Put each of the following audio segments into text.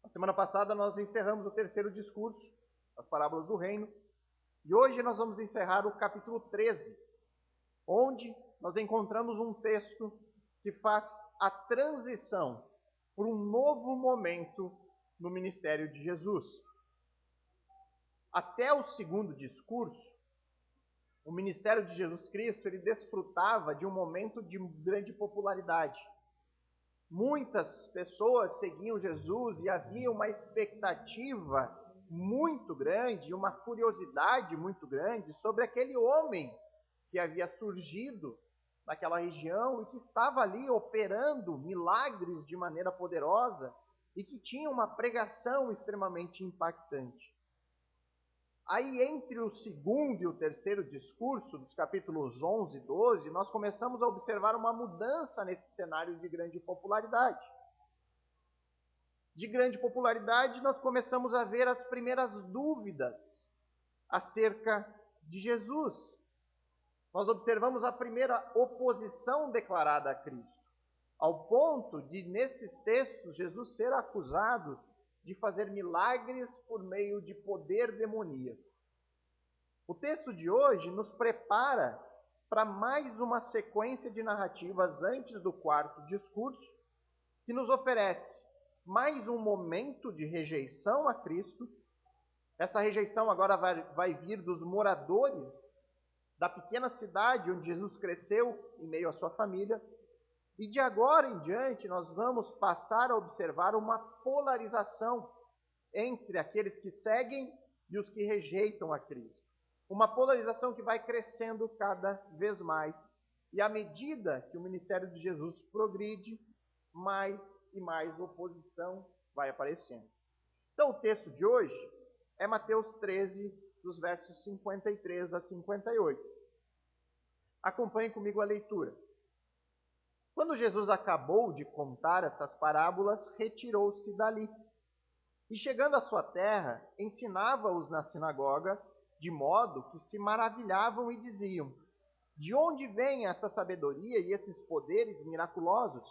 Na semana passada nós encerramos o terceiro discurso, as parábolas do reino, e hoje nós vamos encerrar o capítulo 13, onde nós encontramos um texto que faz a transição para um novo momento no ministério de Jesus. Até o segundo discurso, o ministério de Jesus Cristo ele desfrutava de um momento de grande popularidade. Muitas pessoas seguiam Jesus e havia uma expectativa muito grande, uma curiosidade muito grande sobre aquele homem que havia surgido naquela região e que estava ali operando milagres de maneira poderosa e que tinha uma pregação extremamente impactante. Aí, entre o segundo e o terceiro discurso, dos capítulos 11 e 12, nós começamos a observar uma mudança nesse cenário de grande popularidade. De grande popularidade, nós começamos a ver as primeiras dúvidas acerca de Jesus. Nós observamos a primeira oposição declarada a Cristo, ao ponto de, nesses textos, Jesus ser acusado de fazer milagres por meio de poder demoníaco. O texto de hoje nos prepara para mais uma sequência de narrativas antes do quarto discurso, que nos oferece mais um momento de rejeição a Cristo. Essa rejeição agora vai vir dos moradores da pequena cidade onde Jesus cresceu em meio à sua família. E de agora em diante nós vamos passar a observar uma polarização entre aqueles que seguem e os que rejeitam a Cristo. Uma polarização que vai crescendo cada vez mais. E à medida que o ministério de Jesus progride, mais e mais oposição vai aparecendo. Então o texto de hoje é Mateus 13, dos versos 53 a 58. Acompanhe comigo a leitura. Quando Jesus acabou de contar essas parábolas, retirou-se dali. E chegando à sua terra, ensinava-os na sinagoga, de modo que se maravilhavam e diziam: de onde vem essa sabedoria e esses poderes miraculosos?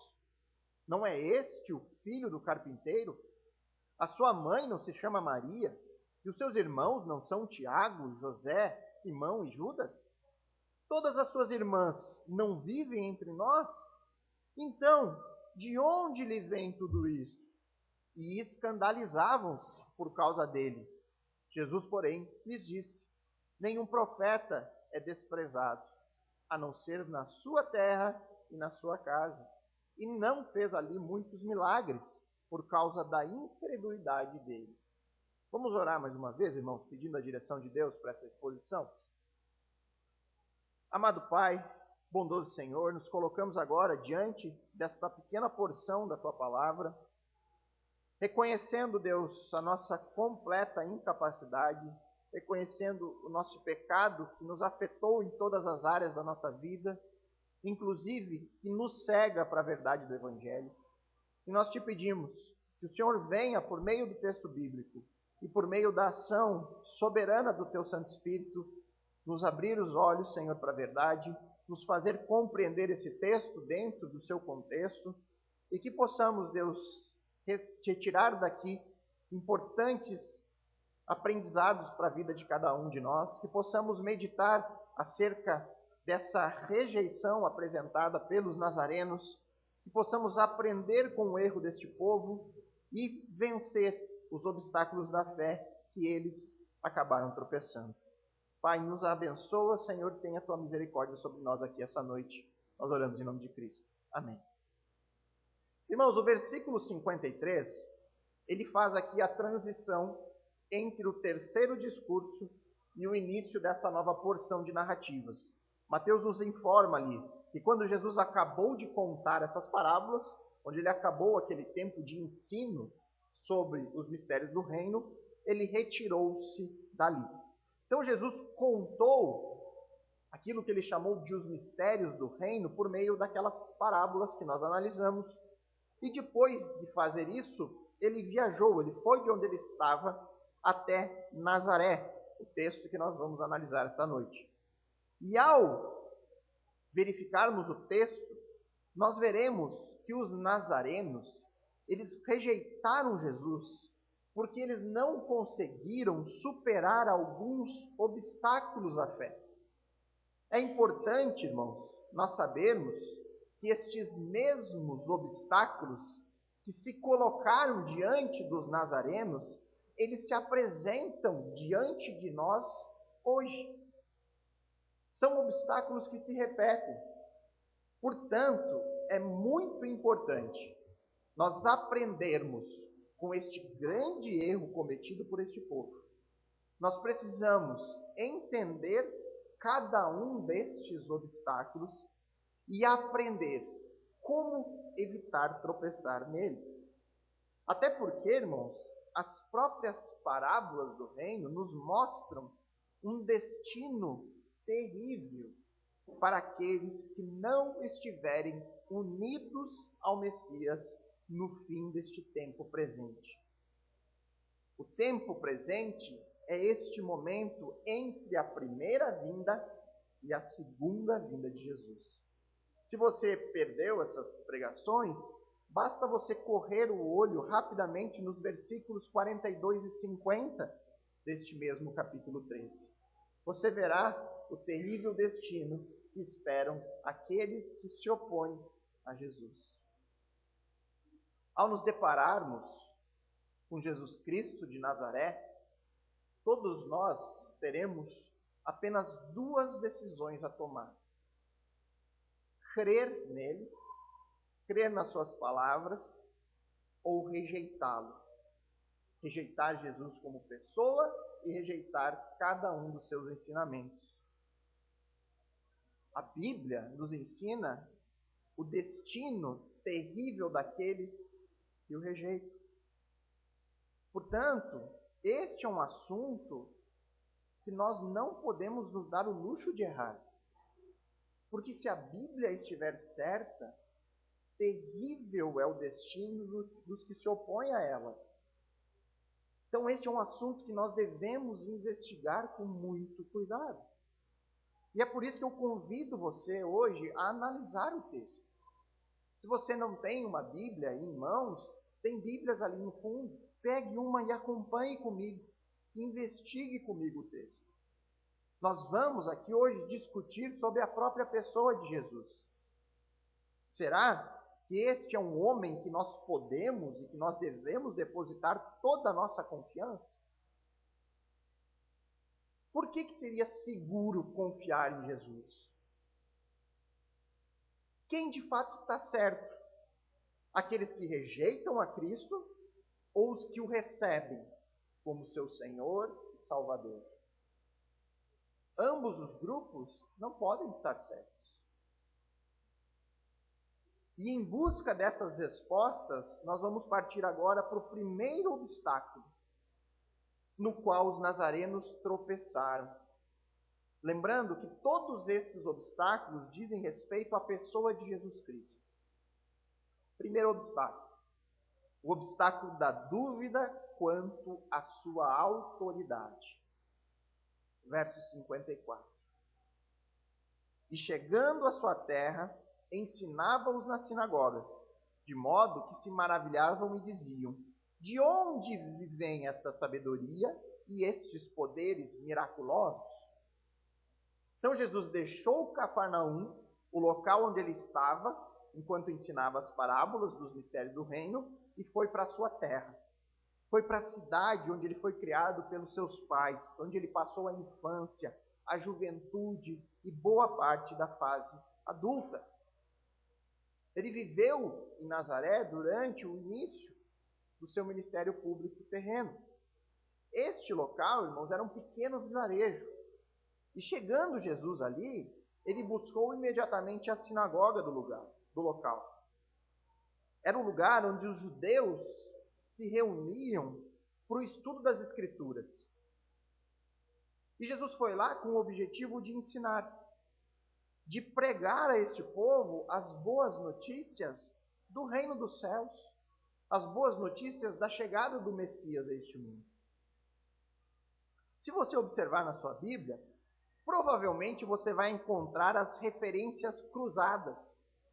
Não é este o filho do carpinteiro? A sua mãe não se chama Maria? E os seus irmãos não são Tiago, José, Simão e Judas? Todas as suas irmãs não vivem entre nós? Então, de onde lhe vem tudo isso? E escandalizavam-se por causa dele. Jesus, porém, lhes disse: nenhum profeta é desprezado, a não ser na sua terra e na sua casa. E não fez ali muitos milagres, por causa da incredulidade deles. Vamos orar mais uma vez, irmãos, pedindo a direção de Deus para essa exposição? Amado Pai, bondoso Senhor, nos colocamos agora diante desta pequena porção da Tua Palavra, reconhecendo, Deus, a nossa completa incapacidade, reconhecendo o nosso pecado que nos afetou em todas as áreas da nossa vida, inclusive que nos cega para a verdade do Evangelho. E nós te pedimos que o Senhor venha por meio do texto bíblico e por meio da ação soberana do Teu Santo Espírito, nos abrir os olhos, Senhor, para a verdade, nos fazer compreender esse texto dentro do seu contexto e que possamos, Deus, retirar daqui importantes aprendizados para a vida de cada um de nós, que possamos meditar acerca dessa rejeição apresentada pelos nazarenos, que possamos aprender com o erro deste povo e vencer os obstáculos da fé que eles acabaram tropeçando. Pai, nos abençoa, Senhor, tenha a tua misericórdia sobre nós aqui essa noite. Nós oramos em nome de Cristo. Amém. Irmãos, o versículo 53, ele faz aqui a transição entre o terceiro discurso e o início dessa nova porção de narrativas. Mateus nos informa ali que quando Jesus acabou de contar essas parábolas, onde ele acabou aquele tempo de ensino sobre os mistérios do reino, ele retirou-se dali. Então Jesus contou aquilo que ele chamou de os mistérios do reino por meio daquelas parábolas que nós analisamos. E depois de fazer isso, ele viajou, ele foi de onde ele estava até Nazaré, o texto que nós vamos analisar essa noite. E ao verificarmos o texto, nós veremos que os nazarenos, eles rejeitaram Jesus porque eles não conseguiram superar alguns obstáculos à fé. É importante, irmãos, nós sabermos que estes mesmos obstáculos que se colocaram diante dos nazarenos, eles se apresentam diante de nós hoje. São obstáculos que se repetem. Portanto, é muito importante nós aprendermos com este grande erro cometido por este povo. Nós precisamos entender cada um destes obstáculos e aprender como evitar tropeçar neles. Até porque, irmãos, as próprias parábolas do reino nos mostram um destino terrível para aqueles que não estiverem unidos ao Messias no fim deste tempo presente. O tempo presente é este momento entre a primeira vinda e a segunda vinda de Jesus. Se você perdeu essas pregações, basta você correr o olho rapidamente nos versículos 42 e 50 deste mesmo capítulo 13. Você verá o terrível destino que esperam aqueles que se opõem a Jesus. Ao nos depararmos com Jesus Cristo de Nazaré, todos nós teremos apenas duas decisões a tomar: crer nele, crer nas suas palavras, ou rejeitá-lo. Rejeitar Jesus como pessoa e rejeitar cada um dos seus ensinamentos. A Bíblia nos ensina o destino terrível daqueles que o rejeitam. Portanto, este é um assunto que nós não podemos nos dar o luxo de errar. Porque se a Bíblia estiver certa, terrível é o destino dos que se opõem a ela. Então este é um assunto que nós devemos investigar com muito cuidado. E é por isso que eu convido você hoje a analisar o texto. Se você não tem uma Bíblia em mãos, tem Bíblias ali no fundo. Pegue uma e acompanhe comigo. Investigue comigo o texto. Nós vamos aqui hoje discutir sobre a própria pessoa de Jesus. Será que este é um homem que nós podemos e que nós devemos depositar toda a nossa confiança? Por que seria seguro confiar em Jesus? Quem de fato está certo? Aqueles que rejeitam a Cristo ou os que o recebem como seu Senhor e Salvador? Ambos os grupos não podem estar certos. E em busca dessas respostas, nós vamos partir agora para o primeiro obstáculo, no qual os nazarenos tropeçaram. Lembrando que todos esses obstáculos dizem respeito à pessoa de Jesus Cristo. Primeiro obstáculo, o obstáculo da dúvida quanto à sua autoridade. Verso 54. E chegando à sua terra, ensinava-os na sinagoga, de modo que se maravilhavam e diziam: de onde vem esta sabedoria e estes poderes miraculosos? Então Jesus deixou Cafarnaum, o local onde ele estava, enquanto ensinava as parábolas dos mistérios do reino, e foi para a sua terra. Foi para a cidade onde ele foi criado pelos seus pais, onde ele passou a infância, a juventude e boa parte da fase adulta. Ele viveu em Nazaré durante o início do seu ministério público terreno. Este local, irmãos, era um pequeno vilarejo. E chegando Jesus ali, ele buscou imediatamente a sinagoga do local. Era um lugar onde os judeus se reuniam para o estudo das Escrituras. E Jesus foi lá com o objetivo de ensinar, de pregar a este povo as boas notícias do reino dos céus, as boas notícias da chegada do Messias a este mundo. Se você observar na sua Bíblia, provavelmente você vai encontrar as referências cruzadas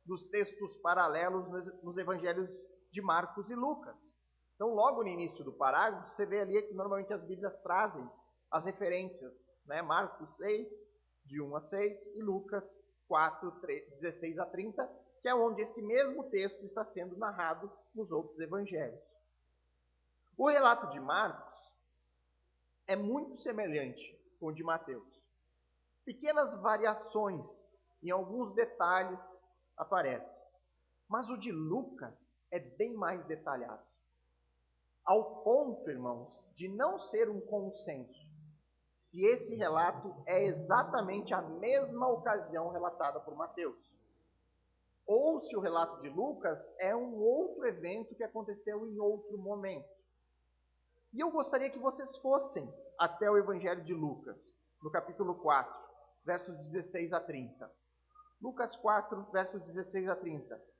dos textos paralelos nos evangelhos de Marcos e Lucas. Então, logo no início do parágrafo, você vê ali que normalmente as Bíblias trazem as referências, né? Marcos 6, de 1 a 6, e Lucas 4, 16 a 30, que é onde esse mesmo texto está sendo narrado nos outros evangelhos. O relato de Marcos é muito semelhante com o de Mateus. Pequenas variações em alguns detalhes aparecem, mas o de Lucas é bem mais detalhado. Ao ponto, irmãos, de não ser um consenso se esse relato é exatamente a mesma ocasião relatada por Mateus, ou se o relato de Lucas é um outro evento que aconteceu em outro momento. E eu gostaria que vocês fossem até o Evangelho de Lucas, no capítulo 4, versos 16 a 30. Lucas 4, versos 16 a 30.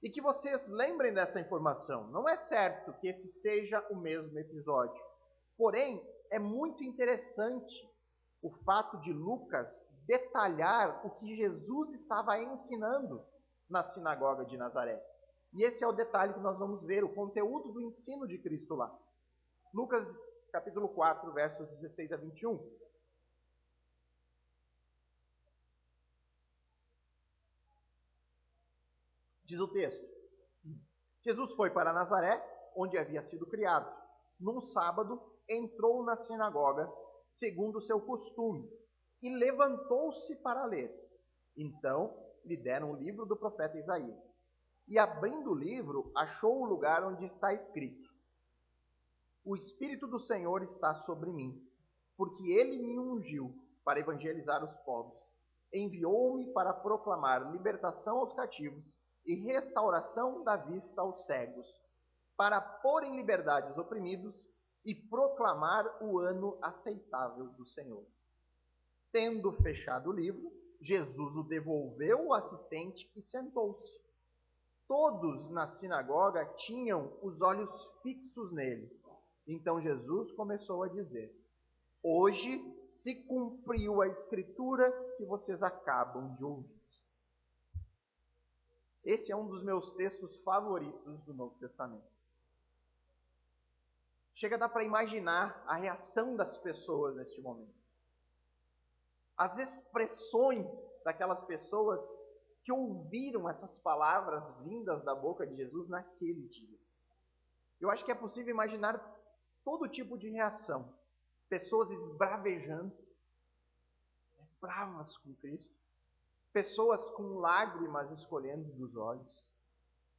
E que vocês lembrem dessa informação. Não é certo que esse seja o mesmo episódio. Porém, é muito interessante o fato de Lucas detalhar o que Jesus estava ensinando na sinagoga de Nazaré. E esse é o detalhe que nós vamos ver, o conteúdo do ensino de Cristo lá. Lucas capítulo 4, versos 16 a 21. Diz o texto: Jesus foi para Nazaré, onde havia sido criado. Num sábado, entrou na sinagoga, segundo o seu costume, e levantou-se para ler. Então, lhe deram o livro do profeta Isaías. E abrindo o livro, achou o lugar onde está escrito: O Espírito do Senhor está sobre mim, porque ele me ungiu para evangelizar os pobres. Enviou-me para proclamar libertação aos cativos e restauração da vista aos cegos, para pôr em liberdade os oprimidos e proclamar o ano aceitável do Senhor. Tendo fechado o livro, Jesus o devolveu ao assistente e sentou-se. Todos na sinagoga tinham os olhos fixos nele. Então Jesus começou a dizer: Hoje se cumpriu a escritura que vocês acabam de ouvir. Esse é um dos meus textos favoritos do Novo Testamento. Chega a dar para imaginar a reação das pessoas neste momento. As expressões daquelas pessoas que ouviram essas palavras vindas da boca de Jesus naquele dia. Eu acho que é possível imaginar todo tipo de reação. Pessoas esbravejando, bravas com Cristo. Pessoas com lágrimas escorrendo dos olhos.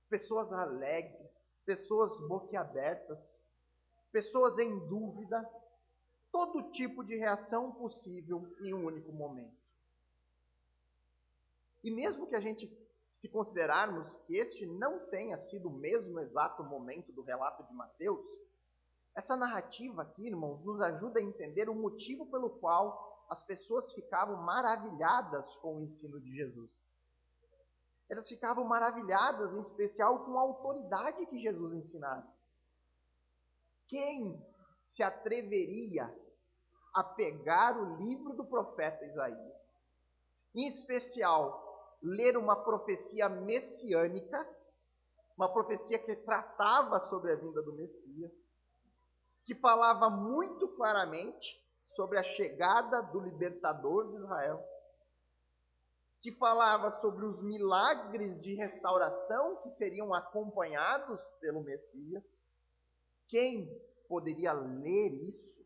Pessoas alegres. Pessoas boquiabertas. Pessoas em dúvida. Todo tipo de reação possível em um único momento. E mesmo que a gente se considerarmos que este não tenha sido o mesmo exato momento do relato de Mateus, essa narrativa aqui, irmãos, nos ajuda a entender o motivo pelo qual as pessoas ficavam maravilhadas com o ensino de Jesus. Elas ficavam maravilhadas, em especial, com a autoridade que Jesus ensinava. Quem se atreveria a pegar o livro do profeta Isaías, em especial, ler uma profecia messiânica, uma profecia que tratava sobre a vinda do Messias, que falava muito claramente sobre a chegada do libertador de Israel, que falava sobre os milagres de restauração que seriam acompanhados pelo Messias? Quem poderia ler isso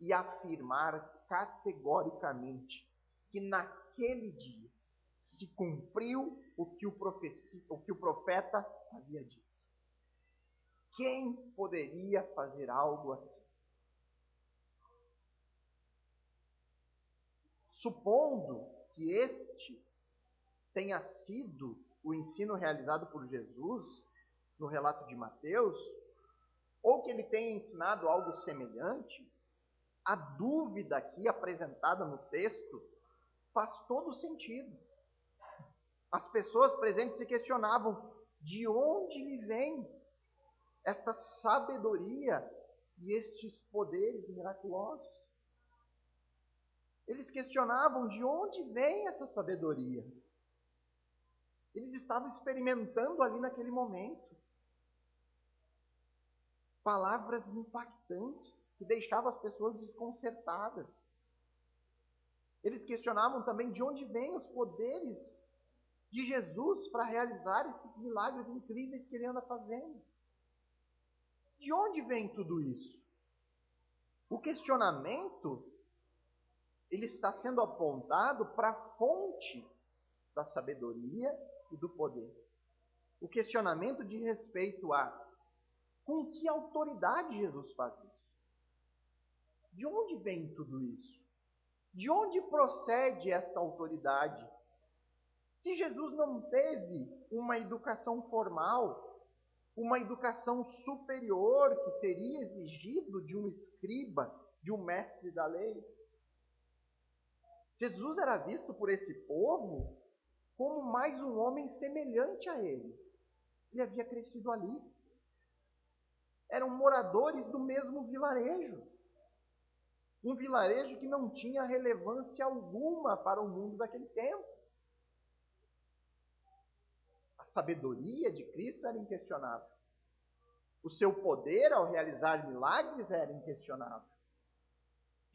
e afirmar categoricamente que naquele dia se cumpriu o que o profeta havia dito? Quem poderia fazer algo assim? Supondo que este tenha sido o ensino realizado por Jesus no relato de Mateus, ou que ele tenha ensinado algo semelhante, a dúvida aqui apresentada no texto faz todo sentido. As pessoas presentes se questionavam de onde lhe vem esta sabedoria e estes poderes miraculosos. Eles questionavam de onde vem essa sabedoria. Eles estavam experimentando ali naquele momento. palavras impactantes que deixavam as pessoas desconcertadas. Eles questionavam também de onde vêm os poderes de Jesus para realizar esses milagres incríveis que ele anda fazendo. De onde vem tudo isso? O questionamento, ele está sendo apontado para a fonte da sabedoria e do poder. O questionamento diz respeito a com que autoridade Jesus faz isso? De onde vem tudo isso? De onde procede esta autoridade? Se Jesus não teve uma educação formal, uma educação superior que seria exigido de um escriba, de um mestre da lei, Jesus era visto por esse povo como mais um homem semelhante a eles. Ele havia crescido ali. Eram moradores do mesmo vilarejo. Um vilarejo que não tinha relevância alguma para o mundo daquele tempo. A sabedoria de Cristo era inquestionável. O seu poder ao realizar milagres era inquestionável.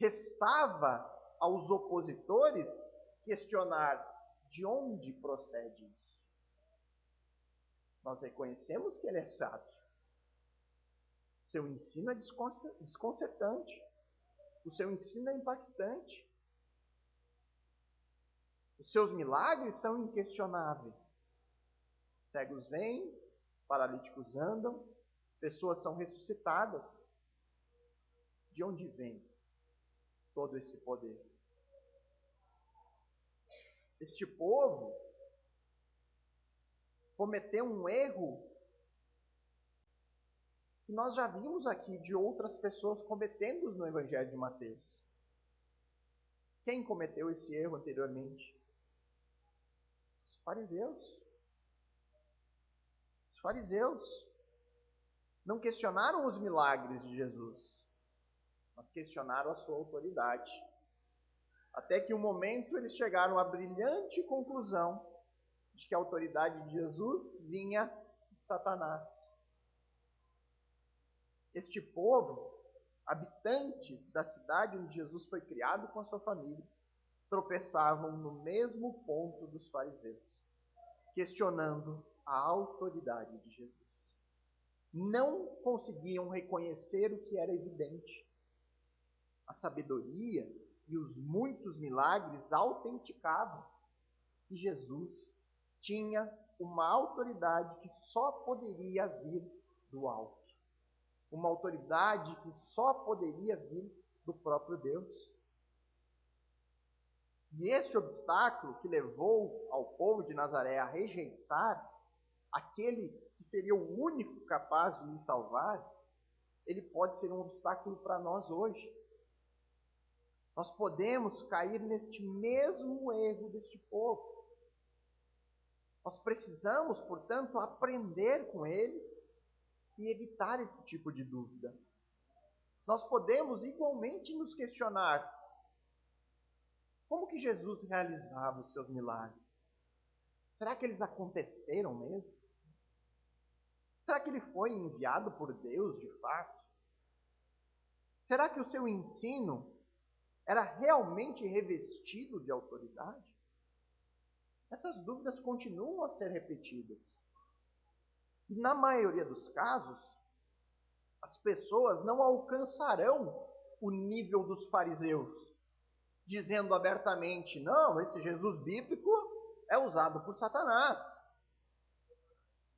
Restava aos opositores questionar de onde procede isso. Nós reconhecemos que ele é sábio. Seu ensino é desconcertante. O seu ensino é impactante. Os seus milagres são inquestionáveis. Cegos vêm, paralíticos andam, pessoas são ressuscitadas. De onde vem todo esse poder? Este povo cometeu um erro que nós já vimos aqui de outras pessoas cometendo no Evangelho de Mateus. Quem cometeu esse erro anteriormente? Os fariseus. Os fariseus não questionaram os milagres de Jesus, mas questionaram a sua autoridade. Até que um momento eles chegaram à brilhante conclusão de que a autoridade de Jesus vinha de Satanás. Este povo, habitantes da cidade onde Jesus foi criado com a sua família, tropeçavam no mesmo ponto dos fariseus, questionando a autoridade de Jesus. Não conseguiam reconhecer o que era evidente. A sabedoria e os muitos milagres autenticavam que Jesus tinha uma autoridade que só poderia vir do alto. Uma autoridade que só poderia vir do próprio Deus. E este obstáculo que levou ao povo de Nazaré a rejeitar aquele que seria o único capaz de lhe salvar, ele pode ser um obstáculo para nós hoje. Nós podemos cair neste mesmo erro deste povo. Nós precisamos, portanto, aprender com eles e evitar esse tipo de dúvida. Nós podemos igualmente nos questionar: como que Jesus realizava os seus milagres? Será que eles aconteceram mesmo? Será que ele foi enviado por Deus de fato? Será que o seu ensino era realmente revestido de autoridade? Essas dúvidas continuam a ser repetidas. E na maioria dos casos, as pessoas não alcançarão o nível dos fariseus, dizendo abertamente: não, esse Jesus bíblico é usado por Satanás.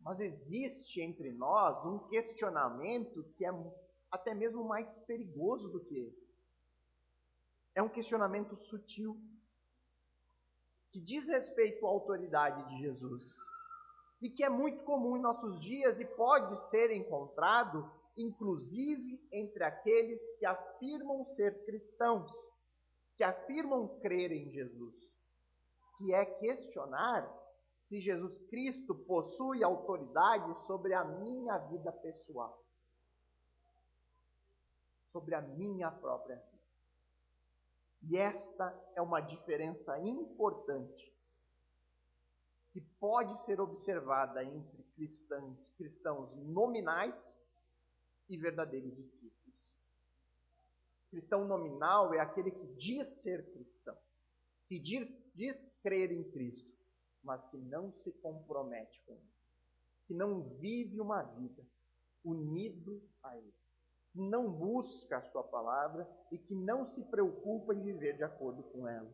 Mas existe entre nós um questionamento que é até mesmo mais perigoso do que esse. É um questionamento sutil, que diz respeito à autoridade de Jesus, e que é muito comum em nossos dias e pode ser encontrado, inclusive, entre aqueles que afirmam ser cristãos, que afirmam crer em Jesus, que é questionar se Jesus Cristo possui autoridade sobre a minha vida pessoal, sobre a minha própria vida. E esta é uma diferença importante que pode ser observada entre cristãos nominais e verdadeiros discípulos. Cristão nominal é aquele que diz ser cristão, que diz crer em Cristo, mas que não se compromete com Ele, que não vive uma vida unido a Ele, que não busca a sua palavra e que não se preocupa em viver de acordo com ela.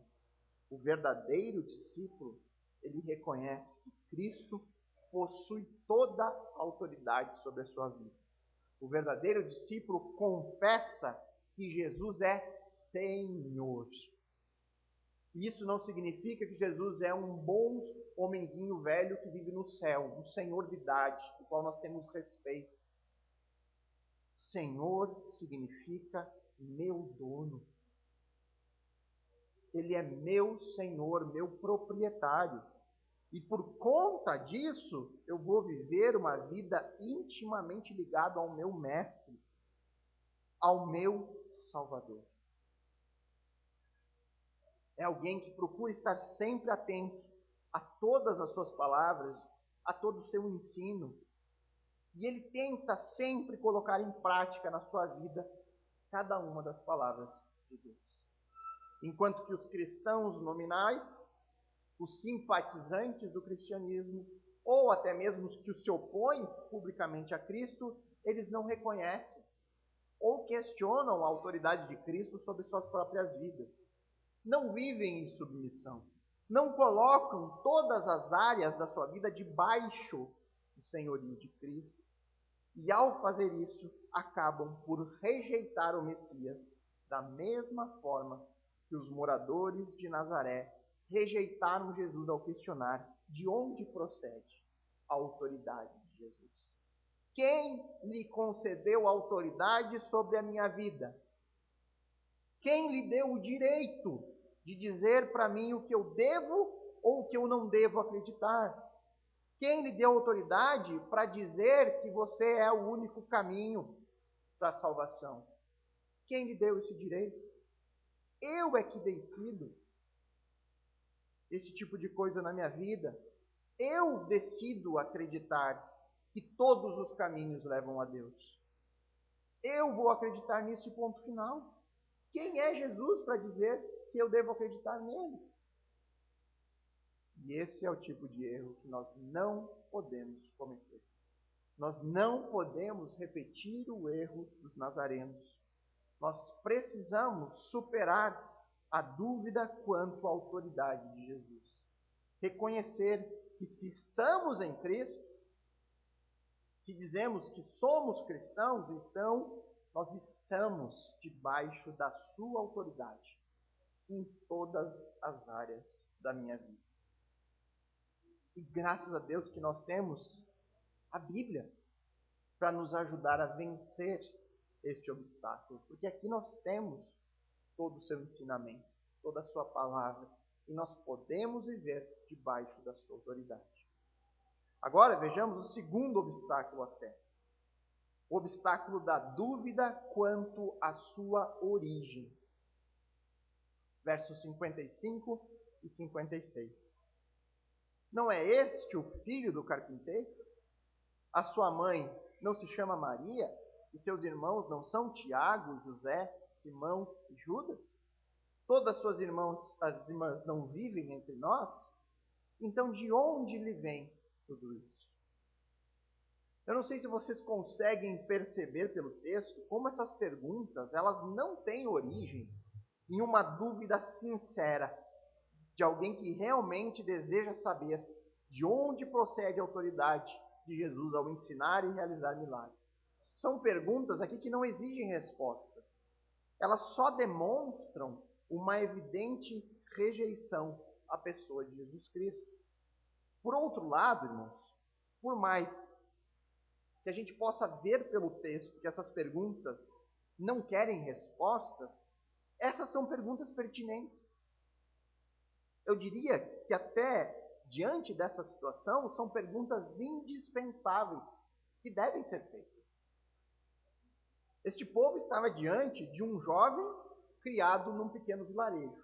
O verdadeiro discípulo, ele reconhece que Cristo possui toda a autoridade sobre a sua vida. O verdadeiro discípulo confessa que Jesus é Senhor. E isso não significa que Jesus é um bom homenzinho velho que vive no céu, um senhor de idade, do qual nós temos respeito. Senhor significa meu dono. Ele é meu senhor, meu proprietário. E por conta disso, eu vou viver uma vida intimamente ligada ao meu mestre, ao meu Salvador. É alguém que procura estar sempre atento a todas as suas palavras, a todo o seu ensino. E ele tenta sempre colocar em prática na sua vida cada uma das palavras de Deus. Enquanto que os cristãos nominais, os simpatizantes do cristianismo, ou até mesmo os que se opõem publicamente a Cristo, eles não reconhecem ou questionam a autoridade de Cristo sobre suas próprias vidas. Não vivem em submissão. Não colocam todas as áreas da sua vida debaixo do senhorio de Cristo. E ao fazer isso, acabam por rejeitar o Messias da mesma forma que os moradores de Nazaré rejeitaram Jesus ao questionar de onde procede a autoridade de Jesus. Quem lhe concedeu autoridade sobre a minha vida? Quem lhe deu o direito de dizer para mim o que eu devo ou o que eu não devo acreditar? Quem lhe deu autoridade para dizer que você é o único caminho para a salvação? Quem lhe deu esse direito? Eu é que decido esse tipo de coisa na minha vida. Eu decido acreditar que todos os caminhos levam a Deus. Eu vou acreditar nisso, ponto final. Quem é Jesus para dizer que eu devo acreditar nele? E esse é o tipo de erro que nós não podemos cometer. Nós não podemos repetir o erro dos nazarenos. Nós precisamos superar a dúvida quanto à autoridade de Jesus. Reconhecer que se estamos em Cristo, se dizemos que somos cristãos, então nós estamos debaixo da sua autoridade em todas as áreas da minha vida. E graças a Deus que nós temos a Bíblia para nos ajudar a vencer este obstáculo. Porque aqui nós temos todo o seu ensinamento, toda a sua palavra, e nós podemos viver debaixo da sua autoridade. Agora vejamos o segundo obstáculo à fé. O obstáculo da dúvida quanto à sua origem. Versos 55 e 56. Não é este o filho do carpinteiro? A sua mãe não se chama Maria? E seus irmãos não são Tiago, José, Simão e Judas? Todas suas as irmãs não vivem entre nós? Então de onde lhe vem tudo isso? Eu não sei se vocês conseguem perceber pelo texto como essas perguntas, elas não têm origem em uma dúvida sincera de alguém que realmente deseja saber de onde procede a autoridade de Jesus ao ensinar e realizar milagres. São perguntas aqui que não exigem respostas. Elas só demonstram uma evidente rejeição à pessoa de Jesus Cristo. Por outro lado, irmãos, por mais que a gente possa ver pelo texto que essas perguntas não querem respostas, essas são perguntas pertinentes. Eu diria que até diante dessa situação, são perguntas indispensáveis que devem ser feitas. Este povo estava diante de um jovem criado num pequeno vilarejo.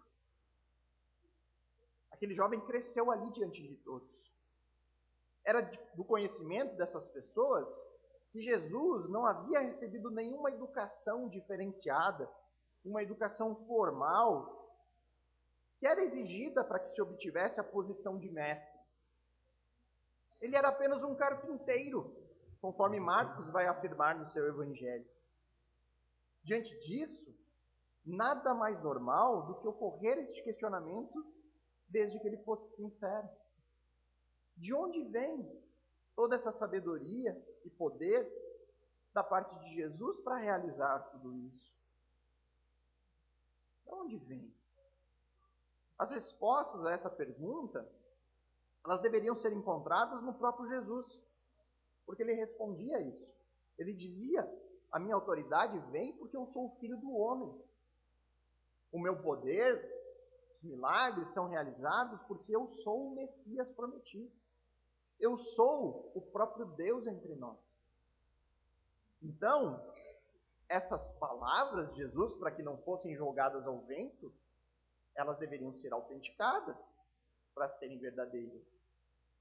Aquele jovem cresceu ali diante de todos. Era do conhecimento dessas pessoas que que Jesus não havia recebido nenhuma educação diferenciada, uma educação formal, que era exigida para que se obtivesse a posição de mestre. Ele era apenas um carpinteiro, conforme Marcos vai afirmar no seu evangelho. Diante disso, nada mais normal do que ocorrer este questionamento desde que ele fosse sincero. De onde vem toda essa sabedoria e poder da parte de Jesus para realizar tudo isso? De onde vem? As respostas a essa pergunta, elas deveriam ser encontradas no próprio Jesus, porque ele respondia isso. Ele dizia: a minha autoridade vem porque eu sou o Filho do Homem. O meu poder, os milagres são realizados porque eu sou o Messias prometido. Eu sou o próprio Deus entre nós. Então, essas palavras de Jesus, para que não fossem jogadas ao vento, elas deveriam ser autenticadas para serem verdadeiras.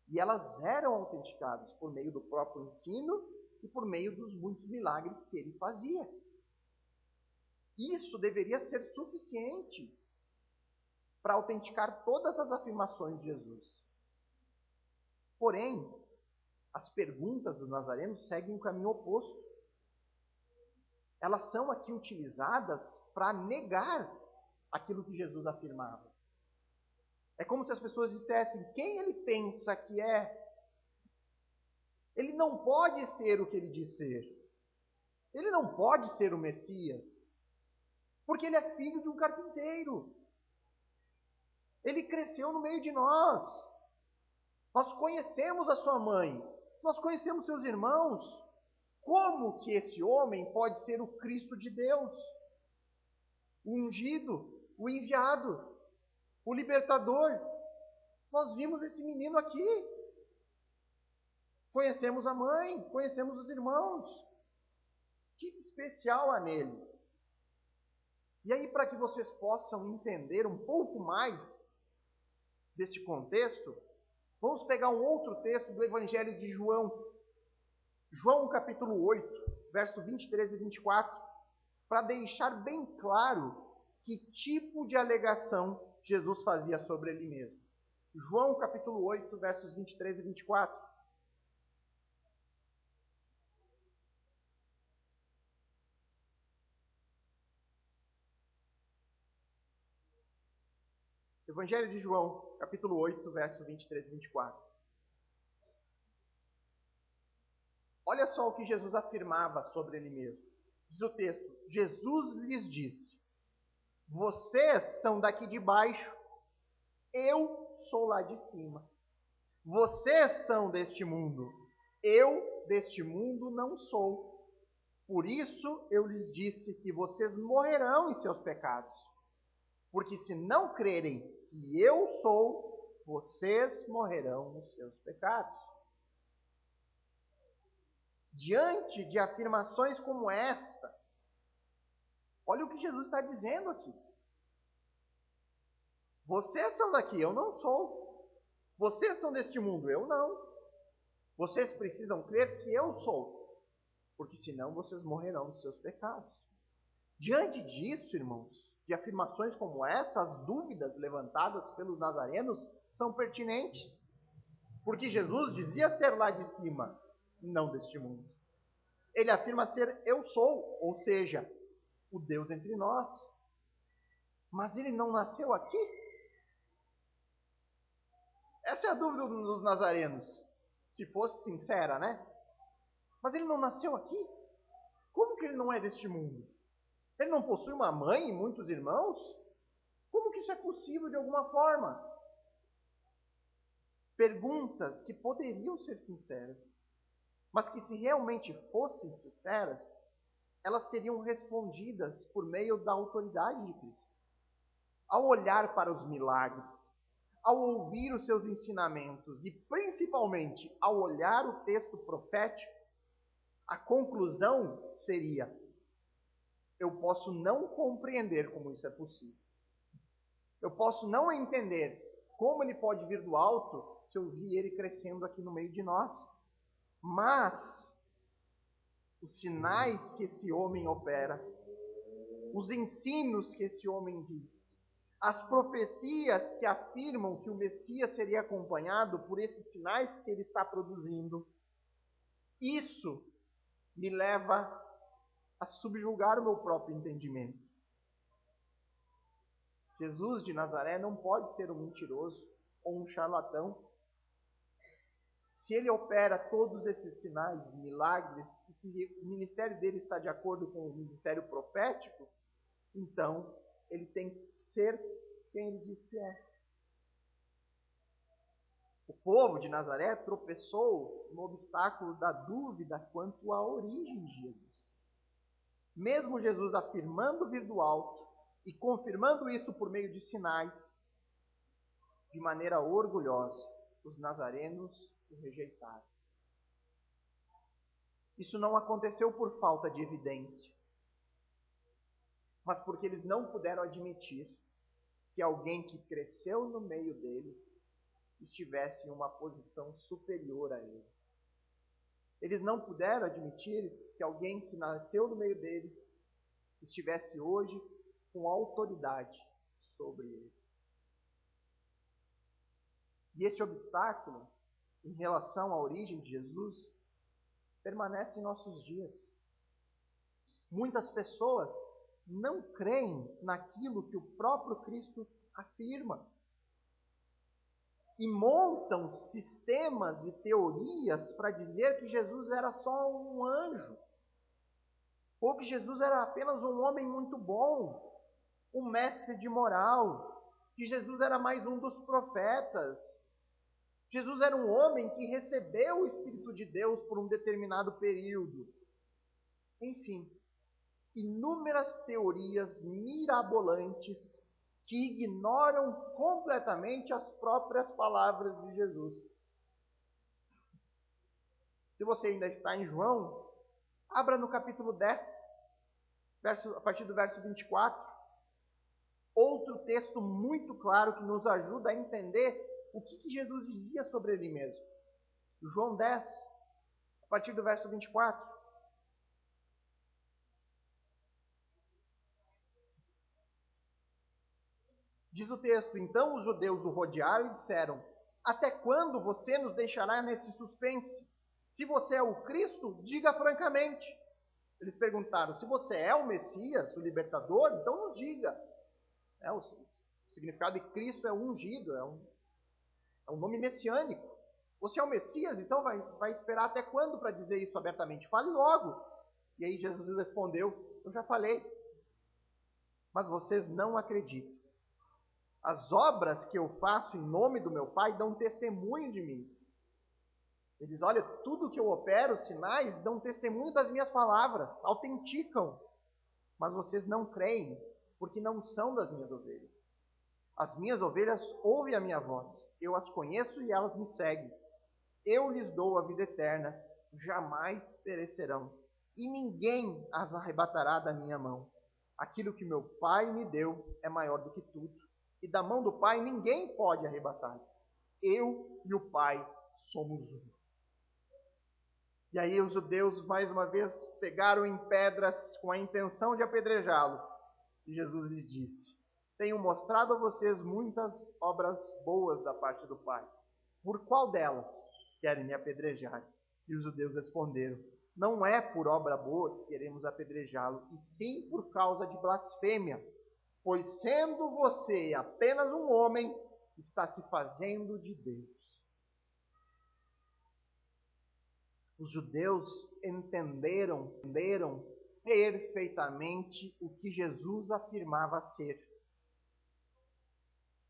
E elas eram autenticadas por meio do próprio ensino e por meio dos muitos milagres que ele fazia. Isso deveria ser suficiente para autenticar todas as afirmações de Jesus. Porém, as perguntas do Nazareno seguem um caminho oposto. Elas são aqui utilizadas para negar aquilo que Jesus afirmava. É como se as pessoas dissessem: quem ele pensa que é? Ele não pode ser o que ele diz ser. Ele não pode ser o Messias, porque ele é filho de um carpinteiro. Ele cresceu no meio de nós. Nós conhecemos a sua mãe, nós conhecemos seus irmãos. Como que esse homem pode ser o Cristo de Deus? O ungido, o enviado, o libertador? Nós vimos esse menino aqui. Conhecemos a mãe, conhecemos os irmãos. Que especial há nele? E aí, para que vocês possam entender um pouco mais deste contexto, vamos pegar um outro texto do Evangelho de João. João capítulo 8, verso 23 e 24, para deixar bem claro que tipo de alegação Jesus fazia sobre ele mesmo. João capítulo 8, versos 23 e 24. Evangelho de João, capítulo 8, verso 23 e 24. Olha só o que Jesus afirmava sobre ele mesmo. Diz o texto: Jesus lhes disse: vocês são daqui de baixo, eu sou lá de cima. Vocês são deste mundo, eu deste mundo não sou. Por isso eu lhes disse que vocês morrerão em seus pecados. Porque se não crerem que eu sou, vocês morrerão nos seus pecados. Diante de afirmações como esta, olha o que Jesus está dizendo aqui. Vocês são daqui, eu não sou. Vocês são deste mundo, eu não. Vocês precisam crer que eu sou, porque senão vocês morrerão nos seus pecados. Diante disso, irmãos, de afirmações como essa, as dúvidas levantadas pelos nazarenos são pertinentes. Porque Jesus dizia ser lá de cima, não deste mundo. Ele afirma ser eu sou, ou seja, o Deus entre nós. Mas ele não nasceu aqui? Essa é a dúvida dos nazarenos, se fosse sincera, né? Mas ele não nasceu aqui? Como que ele não é deste mundo? Ele não possui uma mãe e muitos irmãos? Como que isso é possível de alguma forma? Perguntas que poderiam ser sinceras, mas que se realmente fossem sinceras, elas seriam respondidas por meio da autoridade de Cristo. Ao olhar para os milagres, ao ouvir os seus ensinamentos e principalmente ao olhar o texto profético, a conclusão seria: eu posso não compreender como isso é possível. Eu posso não entender como ele pode vir do alto se eu vi ele crescendo aqui no meio de nós. Mas os sinais que esse homem opera, os ensinos que esse homem diz, as profecias que afirmam que o Messias seria acompanhado por esses sinais que ele está produzindo, isso me leva a subjugar o meu próprio entendimento. Jesus de Nazaré não pode ser um mentiroso ou um charlatão. Se ele opera todos esses sinais, milagres, e se o ministério dele está de acordo com o ministério profético, então ele tem que ser quem ele diz que é. O povo de Nazaré tropeçou no obstáculo da dúvida quanto à origem de Jesus. Mesmo Jesus afirmando vir do alto e confirmando isso por meio de sinais, de maneira orgulhosa, os nazarenos o rejeitaram. Isso não aconteceu por falta de evidência, mas porque eles não puderam admitir que alguém que cresceu no meio deles estivesse em uma posição superior a eles. Eles não puderam admitir que alguém que nasceu no meio deles estivesse hoje com autoridade sobre eles. E esse obstáculo, em relação à origem de Jesus, permanece em nossos dias. Muitas pessoas não creem naquilo que o próprio Cristo afirma e montam sistemas e teorias para dizer que Jesus era só um anjo, ou que Jesus era apenas um homem muito bom, um mestre de moral, que Jesus era mais um dos profetas. Jesus era um homem que recebeu o Espírito de Deus por um determinado período. Enfim, inúmeras teorias mirabolantes que ignoram completamente as próprias palavras de Jesus. Se você ainda está em João, abra no capítulo 10, a partir do verso 24. Outro texto muito claro que nos ajuda a entender o que Jesus dizia sobre ele mesmo. João 10, a partir do verso 24. Diz o texto: então os judeus o rodearam e disseram: até quando você nos deixará nesse suspense? Se você é o Cristo, diga francamente. Eles perguntaram: se você é o Messias, o libertador, então nos diga. O significado de Cristo é ungido, é um nome messiânico. Você é o Messias, então vai esperar até quando para dizer isso abertamente? Fale logo. E aí Jesus respondeu: eu já falei, mas vocês não acreditam. As obras que eu faço em nome do meu Pai dão testemunho de mim. Ele diz: olha, tudo que eu opero, os sinais, dão testemunho das minhas palavras, autenticam. Mas vocês não creem, porque não são das minhas ovelhas. As minhas ovelhas ouvem a minha voz, eu as conheço e elas me seguem. Eu lhes dou a vida eterna, jamais perecerão, e ninguém as arrebatará da minha mão. Aquilo que meu Pai me deu é maior do que tudo, e da mão do Pai ninguém pode arrebatar. Eu e o Pai somos um. E aí os judeus, mais uma vez, pegaram em pedras com a intenção de apedrejá-lo. E Jesus lhes disse: tenho mostrado a vocês muitas obras boas da parte do Pai. Por qual delas querem me apedrejar? E os judeus responderam: não é por obra boa que queremos apedrejá-lo, e sim por causa de blasfêmia. Pois sendo você apenas um homem, está se fazendo de Deus. Os judeus entenderam perfeitamente o que Jesus afirmava ser.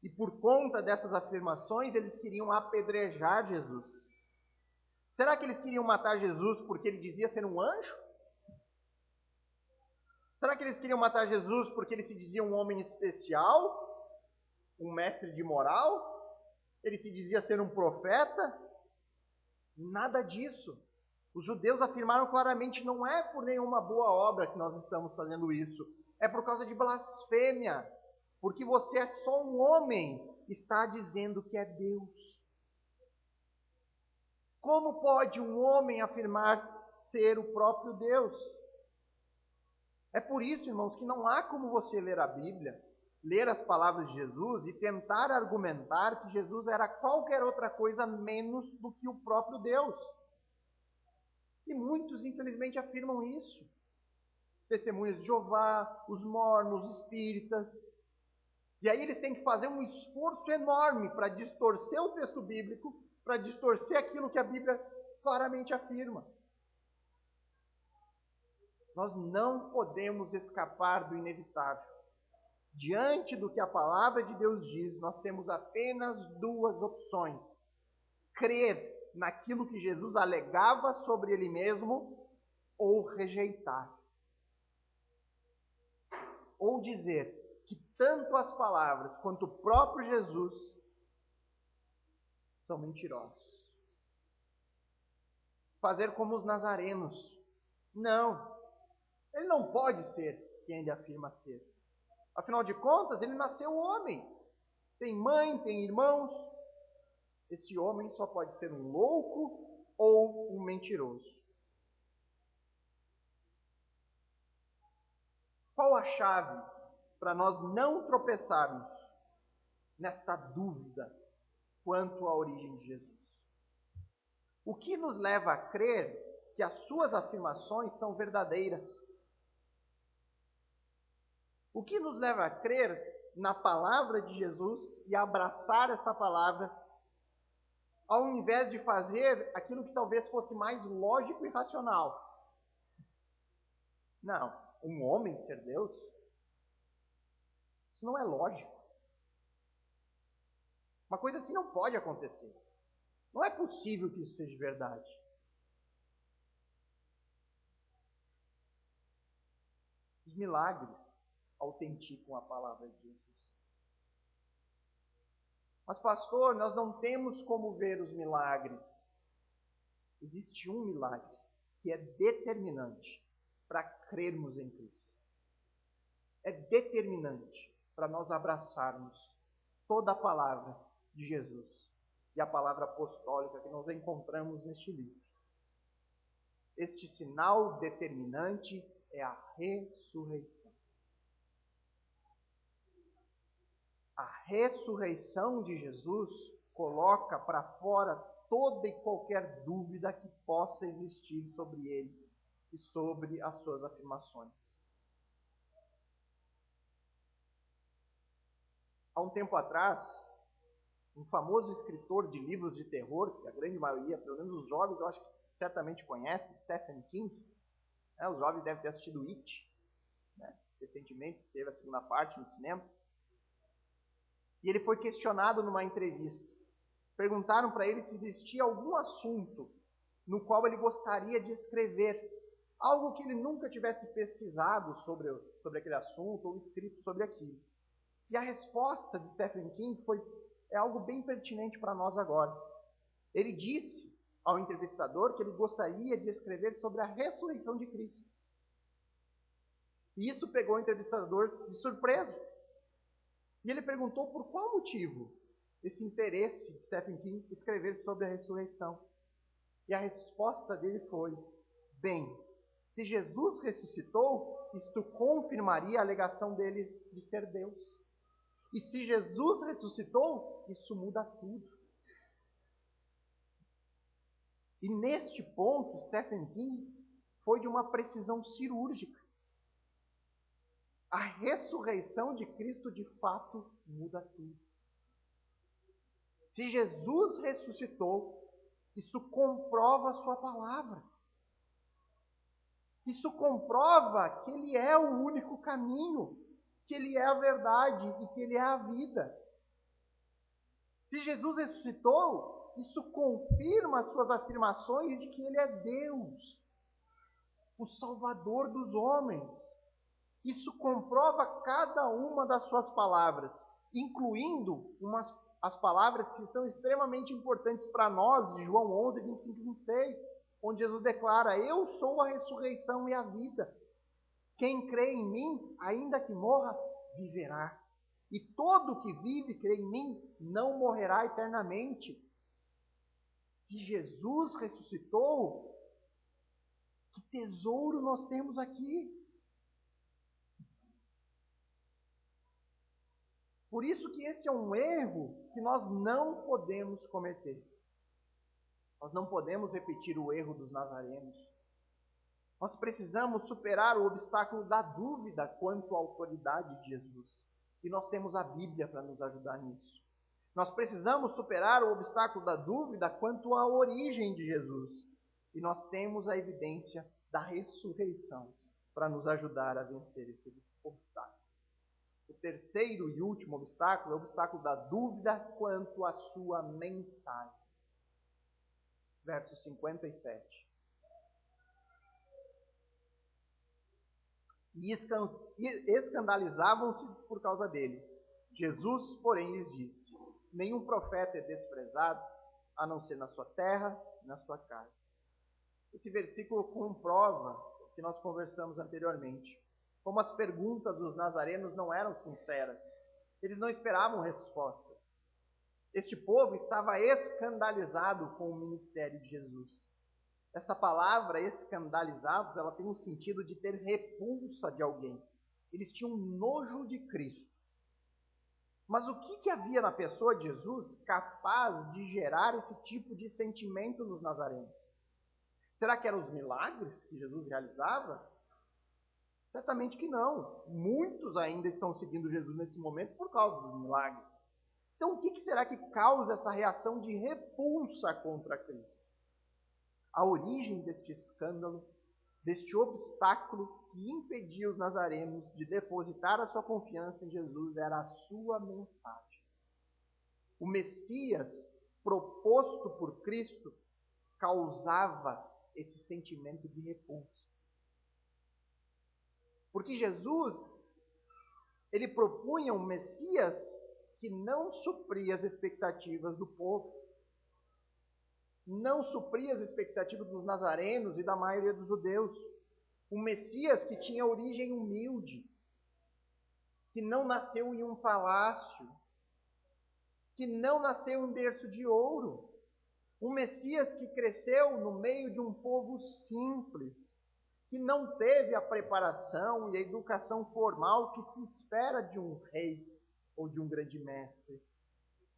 E por conta dessas afirmações, eles queriam apedrejar Jesus. Será que eles queriam matar Jesus porque ele dizia ser um anjo? Será que eles queriam matar Jesus porque ele se dizia um homem especial? Um mestre de moral? Ele se dizia ser um profeta? Nada disso. Os judeus afirmaram claramente: não é por nenhuma boa obra que nós estamos fazendo isso. É por causa de blasfêmia. Porque você é só um homem, está dizendo que é Deus. Como pode um homem afirmar ser o próprio Deus. É por isso, irmãos, que não há como você ler a Bíblia, ler as palavras de Jesus e tentar argumentar que Jesus era qualquer outra coisa menos do que o próprio Deus. E muitos, infelizmente, afirmam isso. Testemunhas de Jeová, os mormons, os espíritas. E aí eles têm que fazer um esforço enorme para distorcer o texto bíblico, para distorcer aquilo que a Bíblia claramente afirma. Nós não podemos escapar do inevitável. Diante do que a palavra de Deus diz, nós temos apenas duas opções: crer naquilo que Jesus alegava sobre ele mesmo ou rejeitar. Ou dizer que tanto as palavras quanto o próprio Jesus são mentirosos. Fazer como os nazarenos. Não, ele não pode ser quem ele afirma ser. Afinal de contas, ele nasceu homem. Tem mãe, tem irmãos. Esse homem só pode ser um louco ou um mentiroso. Qual a chave para nós não tropeçarmos nesta dúvida quanto à origem de Jesus? O que nos leva a crer que as suas afirmações são verdadeiras? O que nos leva a crer na palavra de Jesus e abraçar essa palavra, ao invés de fazer aquilo que talvez fosse mais lógico e racional? Não, um homem ser Deus? Isso não é lógico. Uma coisa assim não pode acontecer. Não é possível que isso seja verdade. Os milagres autenticam a palavra de Jesus. Mas, pastor, nós não temos como ver os milagres. Existe um milagre que é determinante para crermos em Cristo. É determinante para nós abraçarmos toda a palavra de Jesus e a palavra apostólica que nós encontramos neste livro. Este sinal determinante é a ressurreição. A ressurreição de Jesus coloca para fora toda e qualquer dúvida que possa existir sobre ele e sobre as suas afirmações. Há um tempo atrás, um famoso escritor de livros de terror, que a grande maioria, pelo menos os jovens, eu acho que certamente conhece, Stephen King. Os jovens devem ter assistido It, recentemente, teve a segunda parte no cinema. E ele foi questionado numa entrevista. Perguntaram para ele se existia algum assunto no qual ele gostaria de escrever. Algo que ele nunca tivesse pesquisado sobre aquele assunto ou escrito sobre aquilo. E a resposta de Stephen King é algo bem pertinente para nós agora. Ele disse ao entrevistador que ele gostaria de escrever sobre a ressurreição de Cristo. E isso pegou o entrevistador de surpresa. E ele perguntou por qual motivo esse interesse de Stephen King escrever sobre a ressurreição. E a resposta dele foi: bem, se Jesus ressuscitou, isto confirmaria a alegação dele de ser Deus. E se Jesus ressuscitou, isso muda tudo. E neste ponto, Stephen King foi de uma precisão cirúrgica. A ressurreição de Cristo, de fato, muda tudo. Se Jesus ressuscitou, isso comprova a sua palavra. Isso comprova que Ele é o único caminho, que Ele é a verdade e que Ele é a vida. Se Jesus ressuscitou, isso confirma as suas afirmações de que Ele é Deus, o Salvador dos homens. Isso comprova cada uma das suas palavras, incluindo as palavras que são extremamente importantes para nós, de João 11, 25 e 26, onde Jesus declara: eu sou a ressurreição e a vida. Quem crê em mim, ainda que morra, viverá. E todo que vive e crê em mim, não morrerá eternamente. Se Jesus ressuscitou, Que tesouro nós temos aqui! Por isso que esse é um erro que nós não podemos cometer. Nós não podemos repetir o erro dos nazarenos. Nós precisamos superar o obstáculo da dúvida quanto à autoridade de Jesus. E nós temos a Bíblia para nos ajudar nisso. Nós precisamos superar o obstáculo da dúvida quanto à origem de Jesus. E nós temos a evidência da ressurreição para nos ajudar a vencer esse obstáculo. O terceiro e último obstáculo é o obstáculo da dúvida quanto à sua mensagem. Verso 57. E escandalizavam-se por causa dele. Jesus, porém, lhes disse: nenhum profeta é desprezado, a não ser na sua terra e na sua casa. Esse versículo comprova o que nós conversamos anteriormente. Como as perguntas dos nazarenos não eram sinceras. Eles não esperavam respostas. Este povo estava escandalizado com o ministério de Jesus. Essa palavra, escandalizados, ela tem um sentido de ter repulsa de alguém. Eles tinham nojo de Cristo. Mas o que havia na pessoa de Jesus capaz de gerar esse tipo de sentimento nos nazarenos? Será que eram os milagres que Jesus realizava? Certamente que não. Muitos ainda estão seguindo Jesus nesse momento por causa dos milagres. Então, o que será que causa essa reação de repulsa contra Cristo? A origem deste escândalo, deste obstáculo que impedia os nazarenos de depositar a sua confiança em Jesus, era a sua mensagem. O Messias proposto por Cristo causava esse sentimento de repulsa. Porque Jesus, ele propunha um Messias que não supria as expectativas do povo. Não supria as expectativas dos nazarenos e da maioria dos judeus. Um Messias que tinha origem humilde, que não nasceu em um palácio, que não nasceu em berço de ouro. Um Messias que cresceu no meio de um povo simples, que não teve a preparação e a educação formal que se espera de um rei ou de um grande mestre.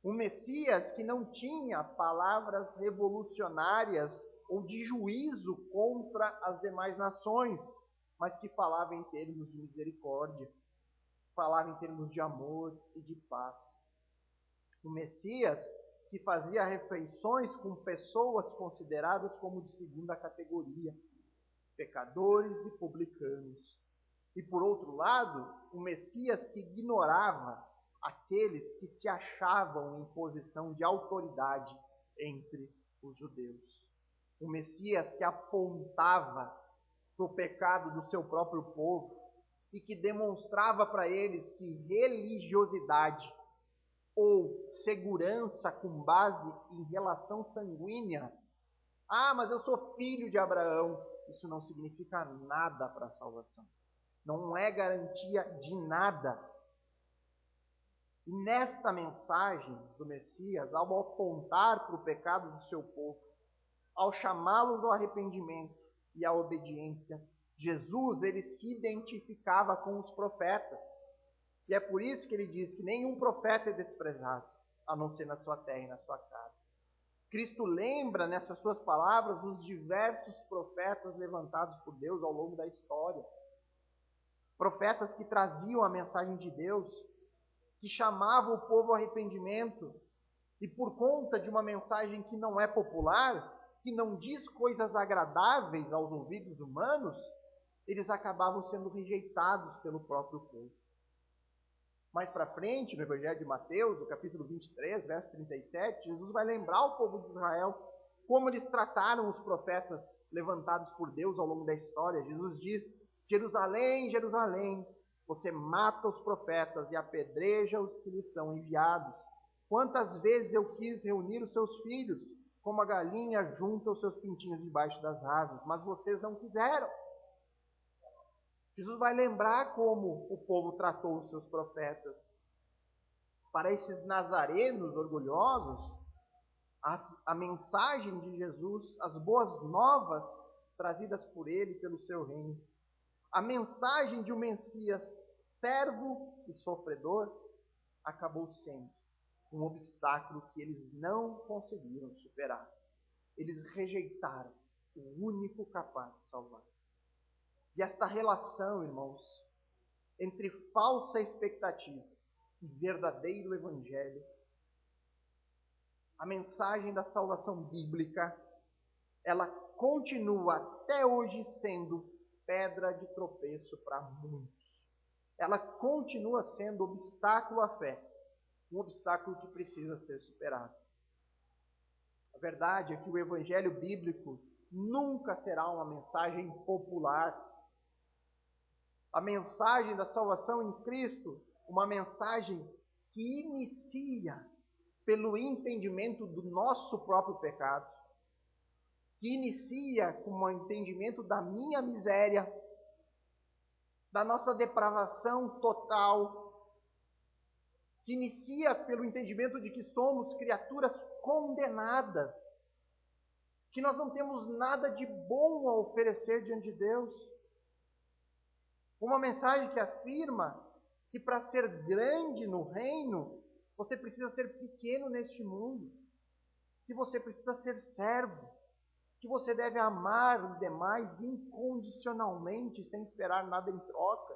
Um Messias que não tinha palavras revolucionárias ou de juízo contra as demais nações, mas que falava em termos de misericórdia, falava em termos de amor e de paz. Um Messias que fazia refeições com pessoas consideradas como de segunda categoria, pecadores e publicanos. E por outro lado, um Messias que ignorava aqueles que se achavam em posição de autoridade entre os judeus. Um Messias que apontava para o pecado do seu próprio povo e que demonstrava para eles que religiosidade ou segurança com base em relação sanguínea, mas eu sou filho de Abraão, isso não significa nada para a salvação. Não é garantia de nada. E nesta mensagem do Messias, ao apontar para o pecado do seu povo, ao chamá-los ao arrependimento e à obediência, Jesus, ele se identificava com os profetas. E é por isso que ele diz que nenhum profeta é desprezado, a não ser na sua terra e na sua casa. Cristo lembra nessas suas palavras os diversos profetas levantados por Deus ao longo da história. Profetas que traziam a mensagem de Deus, que chamavam o povo ao arrependimento, e por conta de uma mensagem que não é popular, que não diz coisas agradáveis aos ouvidos humanos, eles acabavam sendo rejeitados pelo próprio povo. Mais para frente, no Evangelho de Mateus, no capítulo 23, verso 37, Jesus vai lembrar o povo de Israel como eles trataram os profetas levantados por Deus ao longo da história. Jesus diz: Jerusalém, Jerusalém, você mata os profetas e apedreja os que lhes são enviados. Quantas vezes eu quis reunir os seus filhos, como a galinha junta os seus pintinhos debaixo das asas, mas vocês não quiseram. Jesus vai lembrar como o povo tratou os seus profetas. Para esses nazarenos orgulhosos, a mensagem de Jesus, as boas novas, trazidas por ele e pelo seu reino. A mensagem de um Messias servo e sofredor acabou sendo um obstáculo que eles não conseguiram superar. Eles rejeitaram o único capaz de salvar. E esta relação, irmãos, entre falsa expectativa e verdadeiro evangelho, a mensagem da salvação bíblica, ela continua até hoje sendo pedra de tropeço para muitos. Ela continua sendo obstáculo à fé, um obstáculo que precisa ser superado. A verdade é que o evangelho bíblico nunca será uma mensagem popular. A mensagem da salvação em Cristo, uma mensagem que inicia pelo entendimento do nosso próprio pecado, que inicia com o entendimento da minha miséria, da nossa depravação total, que inicia pelo entendimento de que somos criaturas condenadas, que nós não temos nada de bom a oferecer diante de Deus. Uma mensagem que afirma que para ser grande no reino, você precisa ser pequeno neste mundo, que você precisa ser servo, que você deve amar os demais incondicionalmente, sem esperar nada em troca.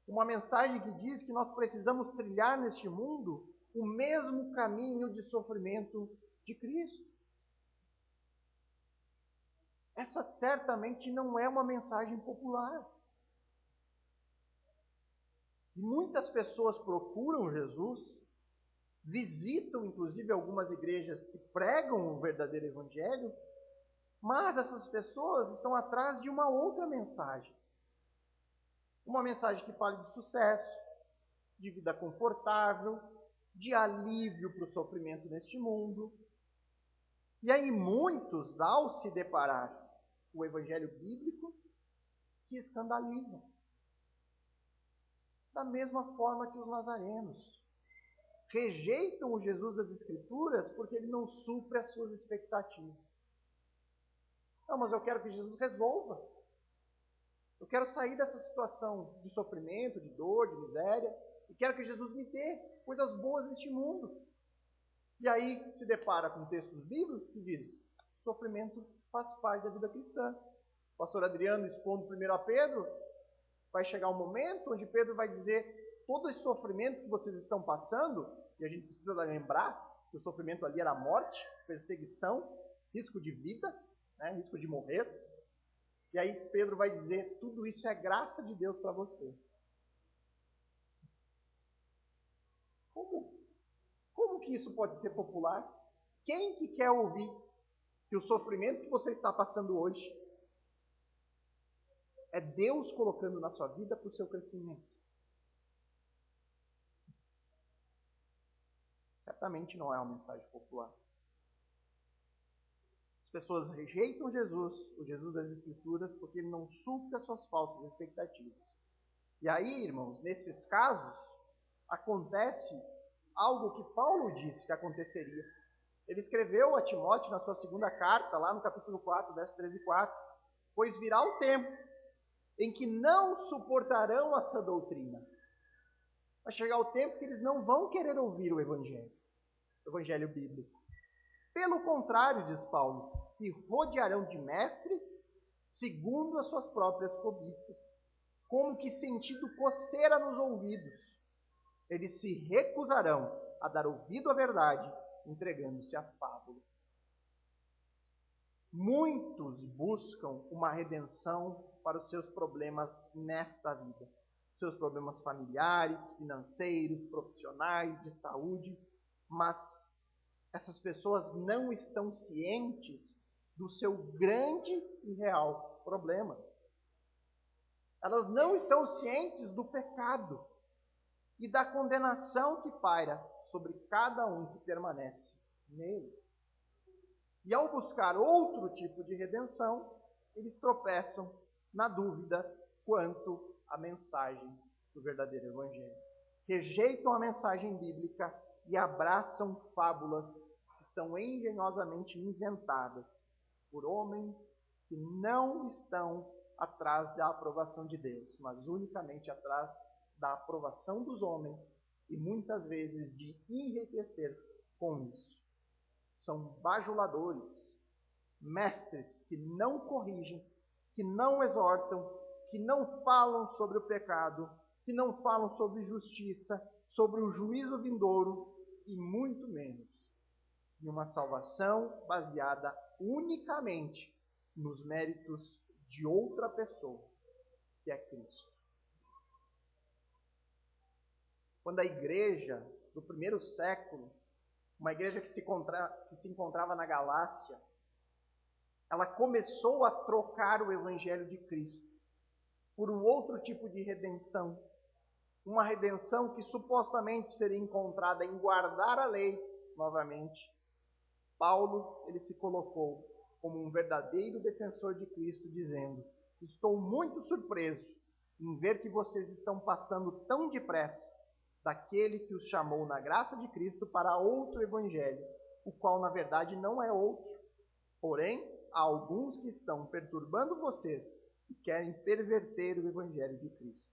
Uma mensagem que diz que nós precisamos trilhar neste mundo o mesmo caminho de sofrimento de Cristo. Essa certamente não é uma mensagem popular. E muitas pessoas procuram Jesus, visitam inclusive algumas igrejas que pregam o verdadeiro evangelho, mas essas pessoas estão atrás de uma outra mensagem. Uma mensagem que fale de sucesso, de vida confortável, de alívio para o sofrimento neste mundo. E aí muitos, ao se deparar com o evangelho bíblico, se escandalizam. Da mesma forma que os nazarenos rejeitam o Jesus das Escrituras porque ele não supre as suas expectativas. Não, mas eu quero que Jesus resolva. Eu quero sair dessa situação de sofrimento, de dor, de miséria, e quero que Jesus me dê coisas boas neste mundo. E aí se depara com textos bíblicos que diz: sofrimento faz parte da vida cristã. O pastor Adriano, expondo primeiro a Pedro, vai chegar um momento onde Pedro vai dizer: todo esse sofrimento que vocês estão passando, e a gente precisa lembrar que o sofrimento ali era morte, perseguição, risco de vida, risco de morrer. E aí Pedro vai dizer: tudo isso é graça de Deus para vocês. Como que isso pode ser popular? Quem que quer ouvir que o sofrimento que você está passando hoje é Deus colocando na sua vida para o seu crescimento? Certamente não é uma mensagem popular. As pessoas rejeitam Jesus, o Jesus das Escrituras, porque ele não supre as suas falsas expectativas. E aí, irmãos, nesses casos, acontece algo que Paulo disse que aconteceria. Ele escreveu a Timóteo na sua segunda carta, lá no capítulo 4, versos 13 e 4, pois virá o tempo em que não suportarão a sã doutrina. Vai chegar o tempo que eles não vão querer ouvir o evangelho bíblico. Pelo contrário, diz Paulo, se rodearão de mestre segundo as suas próprias cobiças, como que sentindo coceira nos ouvidos. Eles se recusarão a dar ouvido à verdade, entregando-se a fábulas. Muitos buscam uma redenção para os seus problemas nesta vida. Seus problemas familiares, financeiros, profissionais, de saúde, mas essas pessoas não estão cientes do seu grande e real problema. Elas não estão cientes do pecado e da condenação que paira sobre cada um que permanece neles. E ao buscar outro tipo de redenção, eles tropeçam na dúvida quanto à mensagem do verdadeiro evangelho. Rejeitam a mensagem bíblica e abraçam fábulas que são engenhosamente inventadas por homens que não estão atrás da aprovação de Deus, mas unicamente atrás da aprovação dos homens e muitas vezes de enriquecer com isso. São bajuladores, mestres que não corrigem, que não exortam, que não falam sobre o pecado, que não falam sobre justiça, sobre o juízo vindouro e muito menos de uma salvação baseada unicamente nos méritos de outra pessoa, que é Cristo. Quando a igreja do primeiro século, uma igreja que se encontrava na Galácia, ela começou a trocar o evangelho de Cristo por um outro tipo de redenção, uma redenção que supostamente seria encontrada em guardar a lei novamente. Paulo, ele se colocou como um verdadeiro defensor de Cristo, dizendo: estou muito surpreso em ver que vocês estão passando tão depressa daquele que os chamou na graça de Cristo para outro evangelho, o qual na verdade não é outro. Porém, há alguns que estão perturbando vocês e querem perverter o evangelho de Cristo.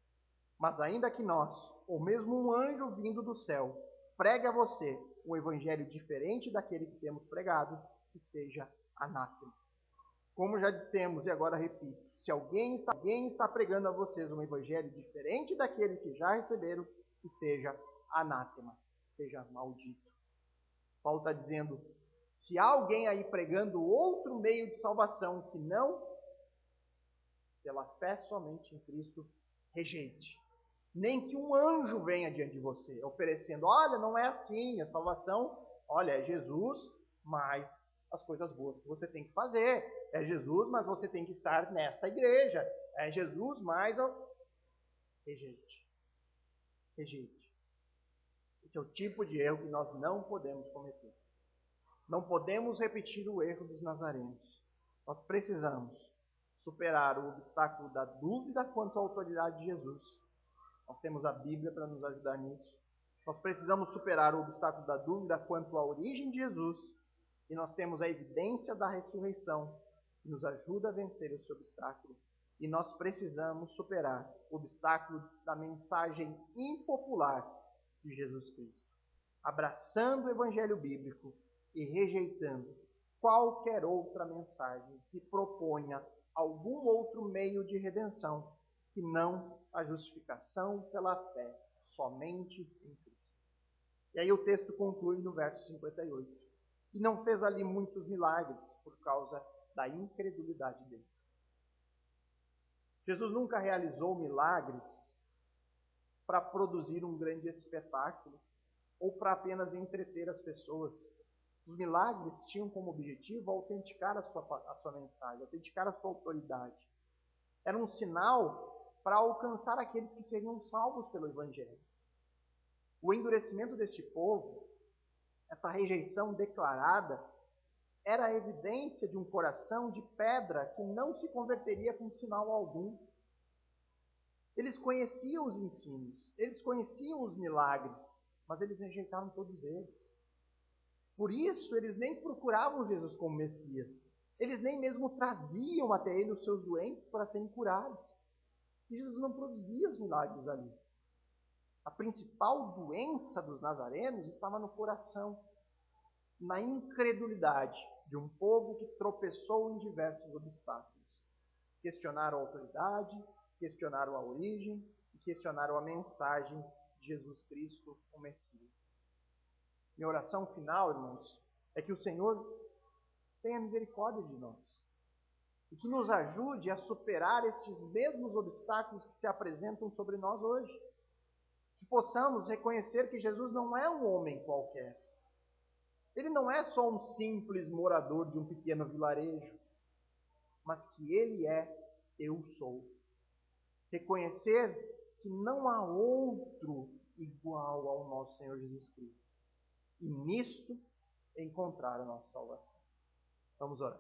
Mas ainda que nós, ou mesmo um anjo vindo do céu, pregue a você um evangelho diferente daquele que temos pregado, que seja anátema. Como já dissemos e agora repito, se alguém está pregando a vocês um evangelho diferente daquele que já receberam, que seja anátema, seja maldito. Paulo está dizendo, se há alguém aí pregando outro meio de salvação que não pela fé somente em Cristo, rejeite. Nem que um anjo venha diante de você, oferecendo, olha, não é assim, a salvação, olha, é Jesus, mas as coisas boas que você tem que fazer. É Jesus, mas você tem que estar nessa igreja. É Jesus, mas... Rejeite. Rejeite. Esse é o tipo de erro que nós não podemos cometer. Não podemos repetir o erro dos nazarenos. Nós precisamos superar o obstáculo da dúvida quanto à autoridade de Jesus. Nós temos a Bíblia para nos ajudar nisso. Nós precisamos superar o obstáculo da dúvida quanto à origem de Jesus. E nós temos a evidência da ressurreição, que nos ajuda a vencer esse obstáculo. E nós precisamos superar o obstáculo da mensagem impopular de Jesus Cristo, abraçando o evangelho bíblico e rejeitando qualquer outra mensagem que proponha algum outro meio de redenção que não a justificação pela fé somente em Cristo. E aí o texto conclui no verso 58. E não fez ali muitos milagres por causa da incredulidade deles. Jesus nunca realizou milagres para produzir um grande espetáculo ou para apenas entreter as pessoas. Os milagres tinham como objetivo autenticar a sua mensagem, autenticar a sua autoridade. Era um sinal para alcançar aqueles que seriam salvos pelo Evangelho. O endurecimento deste povo, essa rejeição declarada, era a evidência de um coração de pedra que não se converteria com sinal algum. Eles conheciam os ensinos, eles conheciam os milagres, mas eles rejeitaram todos eles. Por isso, eles nem procuravam Jesus como Messias. Eles nem mesmo traziam até ele os seus doentes para serem curados. E Jesus não produzia os milagres ali. A principal doença dos nazarenos estava no coração, na incredulidade de um povo que tropeçou em diversos obstáculos. Questionaram a autoridade, questionaram a origem e questionaram a mensagem de Jesus Cristo, o Messias. Minha oração final, irmãos, é que o Senhor tenha misericórdia de nós e que nos ajude a superar estes mesmos obstáculos que se apresentam sobre nós hoje. Que possamos reconhecer que Jesus não é um homem qualquer. Ele não é só um simples morador de um pequeno vilarejo, mas que ele é Eu Sou. Reconhecer que não há outro igual ao nosso Senhor Jesus Cristo. E nisto encontrar a nossa salvação. Vamos orar.